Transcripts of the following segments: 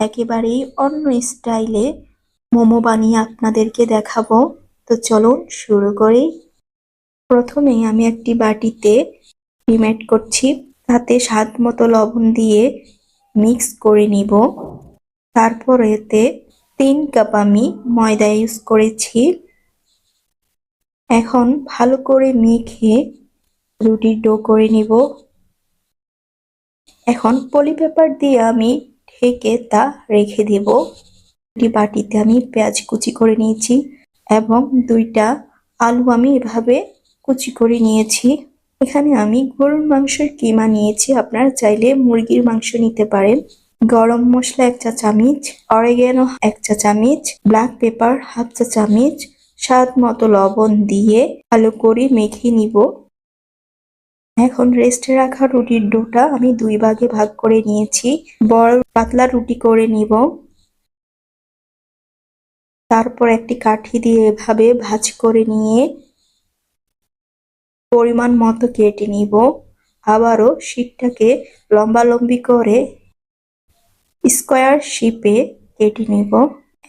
একেবারেই অন্য স্টাইলে মোমো বানিয়ে আপনাদেরকে দেখাবো। তো চলুন শুরু করি। প্রথমে আমি একটি বাটিতে ডিম অ্যাড করছি, তাতে স্বাদ মতো লবণ দিয়ে মিক্স করে নিব। তারপর এতে 3 কাপ আমি ময়দা ইউজ করেছি। এখন ভালো করে মেখে রুটির ডো করে নিব। এখন পলি পেপার দিয়ে আমি ঢেকে তা রেখে দেব। একটি বাটিতে আমি পেঁয়াজ কুচি করে নিয়েছি এবং 2টা আলু আমি এভাবে কুচি করে নিয়েছি। এখানে আমি গরুর মাংসের কিমা নিয়েছি, আপনারা চাইলে মুরগির মাংস নিতে পারেন। গরম মশলা 1 চা চামচ, অরিগ্যানো 1 চা চামচ, ব্ল্যাক পেপার 1/2 চা চামচ, স্বাদ মতো লবণ দিয়ে ভালো করে মেখে নিব। এখন রেস্টে রাখা রুটির ডোটা আমি 2 ভাগে ভাগ করে নিয়েছি। বড় পাতলা রুটি করে নিব। তারপর একটি কাঠি দিয়ে এভাবে ভাঁজ করে নিয়ে পরিমাণ মতো কেটে নিব। আবারও শীটটাকে লম্বালম্বি করে স্কোয়ার শেপে কেটে নিব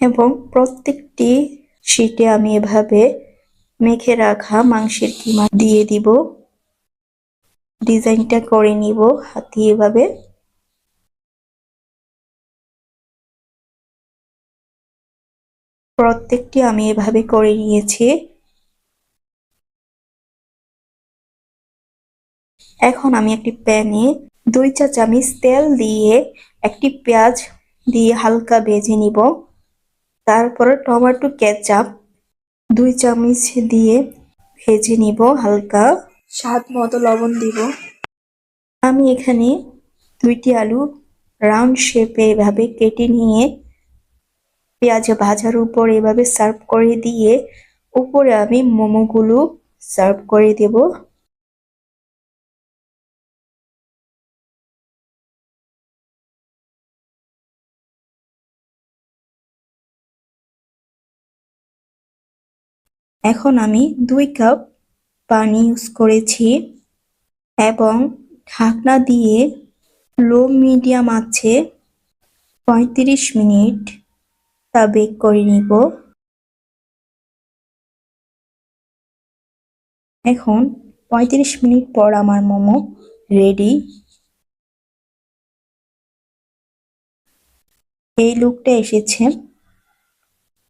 এবং প্রত্যেকটি শীটে আমি এভাবে মেখে রাখা মাংসের কিমা দিয়ে দিব। ডিজাইনটা করে নিব হাতে এভাবে। প্রত্যেকটি আমি এভাবে করে নিয়েছি। এখন আমি একটি প্যানে 2 চা চামচ তেল দিয়ে একটি পেঁয়াজ দিয়ে হালকা ভেজে নিব। তারপর টমেটো কেচাপ 2 চামচ দিয়ে ভেজে নিব হালকা। স্বাদ মতো লবণ দিব। আমি এখানে 2টি আলু রাউন্ড শেপে এভাবে কেটে নিয়ে পেঁয়াজ ভাজার উপর এভাবে সার্ভ করে দিয়ে উপরে আমি মোমোগুলো সার্ভ করে দেব। এখন আমি 2 কাপ পানি ইউজ করেছি এবং ঢাকনা দিয়ে লো মিডিয়াম আঁচে 35 মিনিট তা বেক করে নিব। এখন 35 মিনিট পর আমার মোমো রেডি। এই লুকটা এসেছে।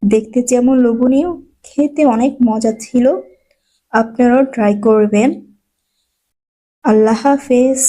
দেখতে যেমন লোভনীয়, খেতে অনেক মজা ছিল। আপনারাও ট্রাই করবেন। আল্লাহ হাফেজ।